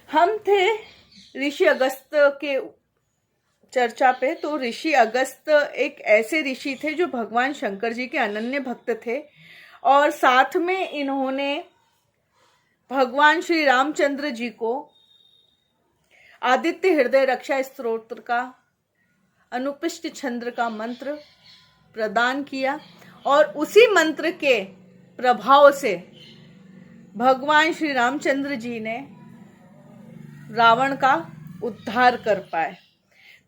हम थे ऋषि अगस्त के चर्चा पे। तो ऋषि अगस्त एक ऐसे ऋषि थे जो भगवान शंकर जी के अनन्य भक्त थे और साथ में इन्होंने भगवान श्री रामचंद्र जी को आदित्य हृदय रक्षा स्तोत्र का अनुपिष्ट छंद्र का मंत्र प्रदान किया और उसी मंत्र के प्रभाव से भगवान श्री रामचंद्र जी ने रावण का उद्धार कर पाए।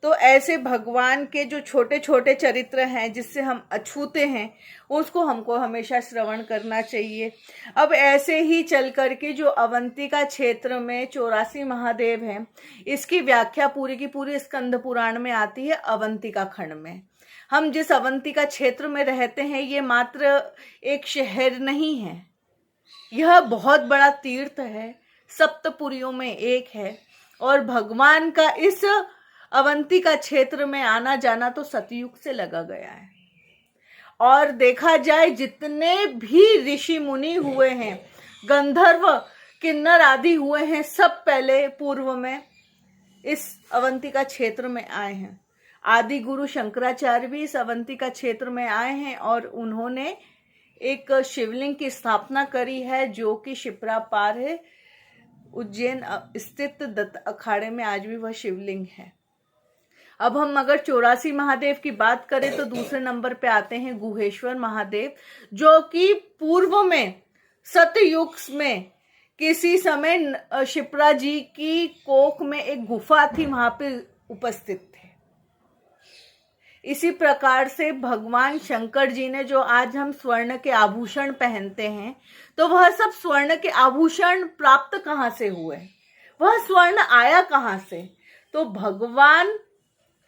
तो ऐसे भगवान के जो छोटे छोटे चरित्र हैं जिससे हम अछूते हैं, उसको हमको हमेशा श्रवण करना चाहिए। अब ऐसे ही चल करके जो अवंतिका क्षेत्र में 84 महादेव हैं, इसकी व्याख्या पूरी की पूरी स्कंद पुराण में आती है अवंतिका खंड में। हम जिस अवंतिका क्षेत्र में रहते हैं, ये मात्र एक शहर नहीं है, यह बहुत बड़ा तीर्थ है, सप्तपुरियों में एक है। और भगवान का इस अवंतिका क्षेत्र में आना जाना तो सतयुग से लगा गया है। और देखा जाए जितने भी ऋषि मुनि हुए हैं, गंधर्व किन्नर आदि हुए हैं, सब पहले पूर्व में इस अवंतिका क्षेत्र में आए हैं। आदि गुरु शंकराचार्य भी इस अवंतिका क्षेत्र में आए हैं और उन्होंने एक शिवलिंग की स्थापना करी है जो कि शिप्रा पार है, उज्जैन स्थित दत्त अखाड़े में आज भी वह शिवलिंग है। अब हम अगर 84 महादेव की बात करें तो दूसरे नंबर पे आते हैं गुहेश्वर महादेव, जो कि पूर्व में सतयुग में किसी समय शिप्रा जी की कोख में एक गुफा थी, वहां पे उपस्थित थे। इसी प्रकार से भगवान शंकर जी ने जो आज हम स्वर्ण के आभूषण पहनते हैं, तो वह सब स्वर्ण के आभूषण प्राप्त कहाँ से हुए, वह स्वर्ण आया कहाँ से? तो भगवान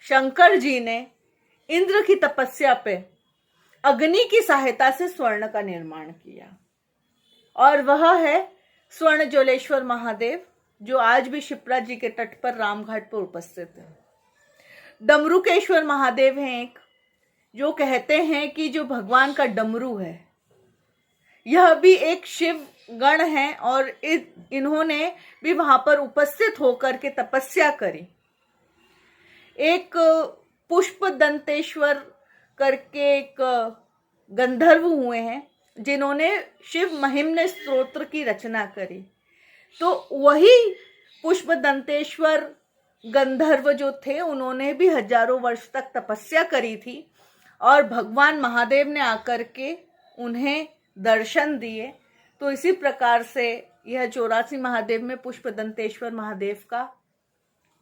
शंकर जी ने इंद्र की तपस्या पे अग्नि की सहायता से स्वर्ण का निर्माण किया और वह है स्वर्ण ज्वलेश्वर महादेव, जो आज भी शिप्रा जी के तट पर रामघाट पर उपस्थित है। डमरुकेश्वर महादेव हैं एक, जो कहते हैं कि जो भगवान का डमरू है, यह भी एक शिव गण है और इन्होंने भी वहां पर उपस्थित होकर के तपस्या करी। एक पुष्प दंतेश्वर करके एक गंधर्व हुए हैं जिन्होंने शिव महिम्न स्तोत्र की रचना करी। तो वही पुष्प दंतेश्वर गंधर्व जो थे, उन्होंने भी हजारों वर्ष तक तपस्या करी थी और भगवान महादेव ने आकर के उन्हें दर्शन दिए। तो इसी प्रकार से यह 84 महादेव में पुष्प दंतेश्वर महादेव का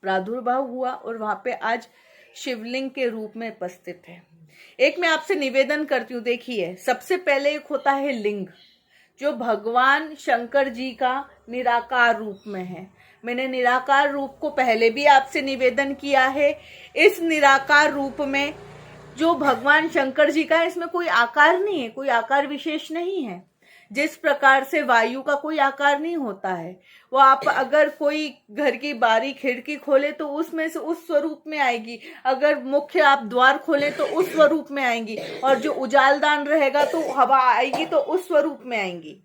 प्रादुर्भाव हुआ और वहां पे आज शिवलिंग के रूप में उपस्थित है। एक मैं आपसे निवेदन करती हूँ, देखिए सबसे पहले एक होता है लिंग, जो भगवान शंकर जी का निराकार रूप में है। मैंने निराकार रूप को पहले भी आपसे निवेदन किया है। इस निराकार रूप में जो भगवान शंकर जी का है, इसमें कोई आकार नहीं है, कोई आकार विशेष नहीं है। जिस प्रकार से वायु का कोई आकार नहीं होता है, वो आप अगर कोई घर की बारी खिड़की खोले तो उसमें से उस स्वरूप में आएगी, अगर मुख्य आप द्वार खोले तो उस स्वरूप में आएंगी, और जो उजालदान रहेगा तो हवा आएगी तो उस स्वरूप में आएंगी।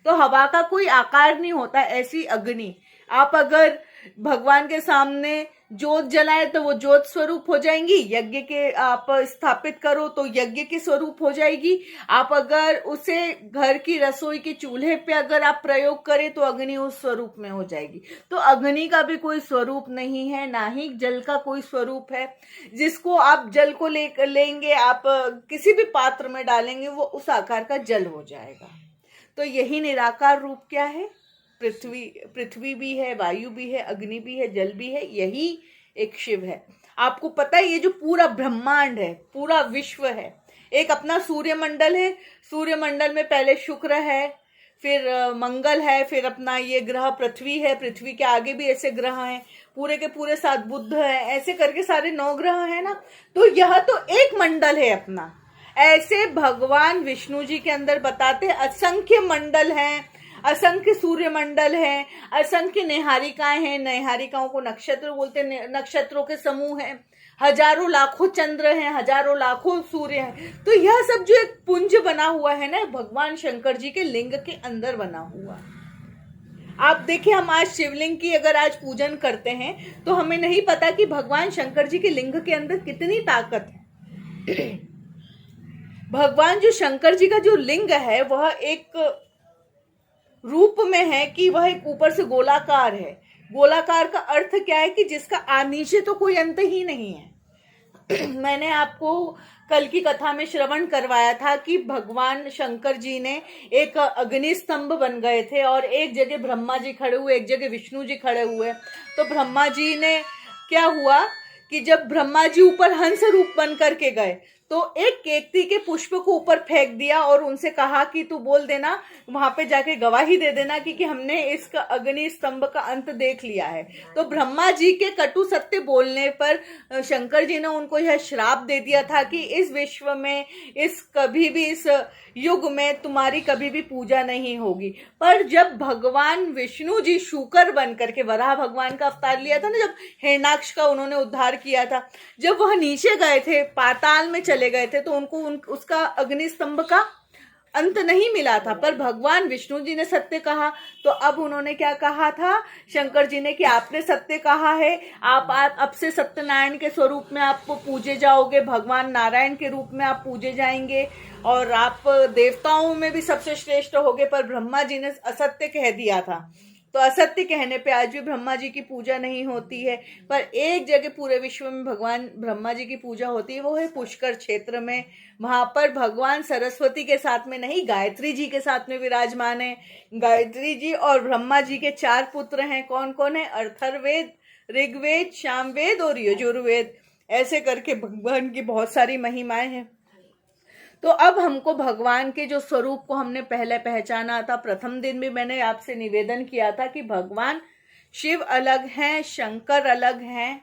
तो हवा का कोई आकार नहीं होता। ऐसी अग्नि आप अगर भगवान के सामने ज्योत जलाए तो वो ज्योत स्वरूप हो जाएंगी, यज्ञ के आप स्थापित करो तो यज्ञ के स्वरूप हो जाएगी। आप अगर उसे घर की रसोई के चूल्हे पे अगर आप प्रयोग करें तो अग्नि उस स्वरूप में हो जाएगी। तो अग्नि का भी कोई स्वरूप नहीं है, ना ही जल का कोई स्वरूप है। जिसको आप जल को लेंगे, आप किसी भी पात्र में डालेंगे, वो उस आकार का जल हो जाएगा। तो यही निराकार रूप क्या है? पृथ्वी भी है, वायु भी है, अग्नि भी है, जल भी है, यही एक शिव है। आपको पता है ये जो पूरा ब्रह्मांड है, पूरा विश्व है, एक अपना सूर्यमंडल है। सूर्यमंडल में पहले शुक्र है, फिर मंगल है, फिर अपना ये ग्रह पृथ्वी है, पृथ्वी के आगे भी ऐसे ग्रह हैं, पूरे के पूरे 7 बुध है, ऐसे करके सारे 9 ग्रह है ना। तो यह तो एक मंडल है अपना। ऐसे भगवान विष्णु जी के अंदर बताते हैं असंख्य मंडल हैं, असंख्य सूर्य मंडल है, असंख्य निहारिकाएं हैं। निहारिकाओं को नक्षत्र बोलते हैं, नक्षत्रों के समूह हैं, हजारों लाखों चंद्र हैं, हजारों लाखों सूर्य हैं। तो यह सब जो एक पुंज बना हुआ है ना, भगवान शंकर जी के लिंग के अंदर बना हुआ। आप देखिए, हम आज शिवलिंग की अगर आज पूजन करते हैं तो हमें नहीं पता कि भगवान शंकर जी के लिंग के अंदर कितनी ताकत है। भगवान जो शंकर जी का जो लिंग है वह एक रूप में है कि वह एक ऊपर से गोलाकार है। गोलाकार का अर्थ क्या है कि जिसका नीचे तो कोई अंत ही नहीं है। मैंने आपको कल की कथा में श्रवण करवाया था कि भगवान शंकर जी ने एक अग्नि स्तंभ बन गए थे और एक जगह ब्रह्मा जी खड़े हुए, एक जगह विष्णु जी खड़े हुए। तो ब्रह्मा जी ने क्या हुआ कि जब ब्रह्मा जी ऊपर हंस रूप बन करके गए तो एक केकती के पुष्प को ऊपर फेंक दिया और उनसे कहा कि तू बोल देना, वहां पे जाके गवाही दे देना कि हमने इस अग्नि स्तंभ का अंत देख लिया है। तो ब्रह्मा जी के कटु सत्य बोलने पर शंकर जी ने उनको यह श्राप दे दिया था कि इस विश्व में कभी भी इस युग में तुम्हारी कभी भी पूजा नहीं होगी। पर जब भगवान विष्णु जी शूकर बन करके वराह भगवान का अवतार लिया था ना, जब हिरण्याक्ष का उन्होंने उद्धार किया था, जब वह नीचे गए थे, पाताल में चले गए थे, तो उनको उसका अग्नि स्तंभ का अंत नहीं मिला था। पर भगवान विष्णु जी ने सत्य कहा। तो अब उन्होंने क्या कहा था शंकर जी ने कि आपने सत्य कहा है, आप अब से सत्यनारायण के स्वरूप में आप पूजे जाओगे, भगवान नारायण के रूप में आप पूजे जाएंगे और आप देवताओं में भी सबसे श्रेष्ठ होगे। पर ब्रह्मा जी ने असत्य कह दिया था। तो असत्य कहने पे आज भी ब्रह्मा जी की पूजा नहीं होती है। पर एक जगह पूरे विश्व में भगवान ब्रह्मा जी की पूजा होती है, वो है पुष्कर क्षेत्र में। वहां पर भगवान सरस्वती के साथ में नहीं, गायत्री जी के साथ में विराजमान है। गायत्री जी और ब्रह्मा जी के 4 पुत्र हैं। कौन कौन है? अर्थर्वेद, ऋग्वेद, सामवेद और यजुर्वेद। ऐसे करके भगवान की बहुत सारी महिमाएं हैं। तो अब हमको भगवान के जो स्वरूप को हमने पहले पहचाना था। प्रथम दिन भी मैंने आपसे निवेदन किया था कि भगवान शिव अलग हैं, शंकर अलग हैं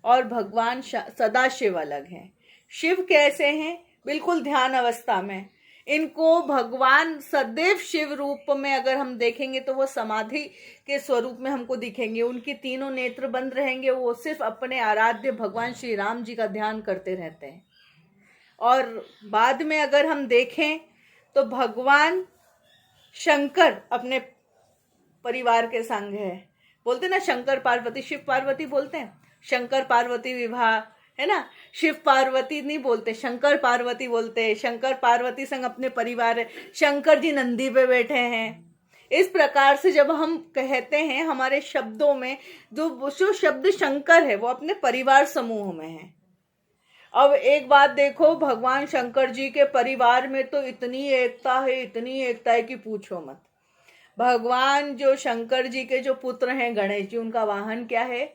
और भगवान सदाशिव अलग हैं। शिव कैसे हैं? बिल्कुल ध्यान अवस्था में। इनको भगवान सदैव शिव रूप में अगर हम देखेंगे तो वो समाधि के स्वरूप में हमको दिखेंगे। उनकी तीनों नेत्र बंद रहेंगे, वो सिर्फ अपने आराध्य भगवान श्री राम जी का ध्यान करते रहते हैं। और बाद में अगर हम देखें तो भगवान शंकर अपने परिवार के संग है। बोलते ना शंकर पार्वती, शिव पार्वती बोलते हैं, शंकर पार्वती विवाह है ना। शिव पार्वती नहीं बोलते, शंकर पार्वती बोलते हैं। शंकर पार्वती संग अपने परिवार है। शंकर जी नंदी पे बैठे हैं। इस प्रकार से जब हम कहते हैं हमारे शब्दों में जो शब्द शंकर है वो अपने परिवार समूह में है। अब एक बात देखो, भगवान शंकर जी के परिवार में तो इतनी एकता है, इतनी एकता है कि पूछो मत। भगवान जो शंकर जी के जो पुत्र हैं गणेश जी, उनका वाहन क्या है?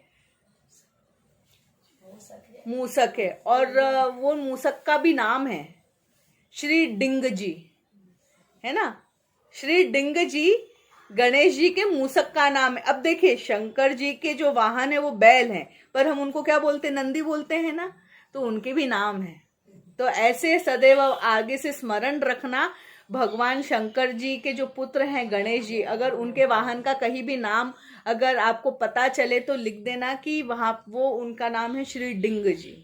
मूसक है। और वो मूसक का भी नाम है श्री डिंग जी, है ना। श्री डिंग जी गणेश जी के मूसक का नाम है। अब देखिए, शंकर जी के जो वाहन है वो बैल हैं, पर हम उनको क्या बोलते? नंदी बोलते हैं ना। तो उनके भी नाम है। तो ऐसे सदैव आगे से स्मरण रखना, भगवान शंकर जी के जो पुत्र हैं गणेश जी, अगर उनके वाहन का कहीं भी नाम अगर आपको पता चले तो लिख देना कि वहां वो उनका नाम है श्री डिंग जी।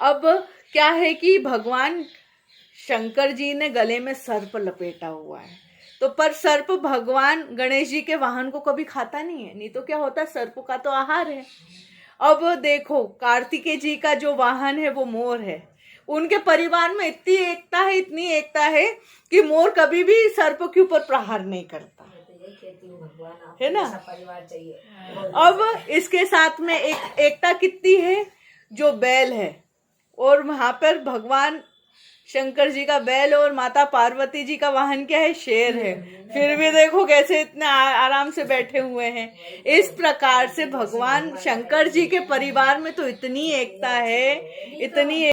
अब क्या है कि भगवान शंकर जी ने गले में सर्प लपेटा हुआ है। तो पर सर्प भगवान गणेश जी के वाहन को कभी खाता नहीं है, नहीं तो क्या होता, सर्प का तो आहार है। अब देखो, कार्तिकेय जी का जो वाहन है वो मोर है। उनके परिवार में इतनी एकता है, इतनी एकता है कि मोर कभी भी सर्प के ऊपर प्रहार नहीं करता, है ना। अब इसके साथ में एक एकता कितनी है, जो बैल है। और वहां पर भगवान शंकर जी का बैल और माता पार्वती जी का वाहन क्या है? शेर है। फिर भी देखो कैसे इतने आराम से बैठे हुए हैं। इस प्रकार से भगवान शंकर जी के परिवार में तो इतनी एकता है, इतनी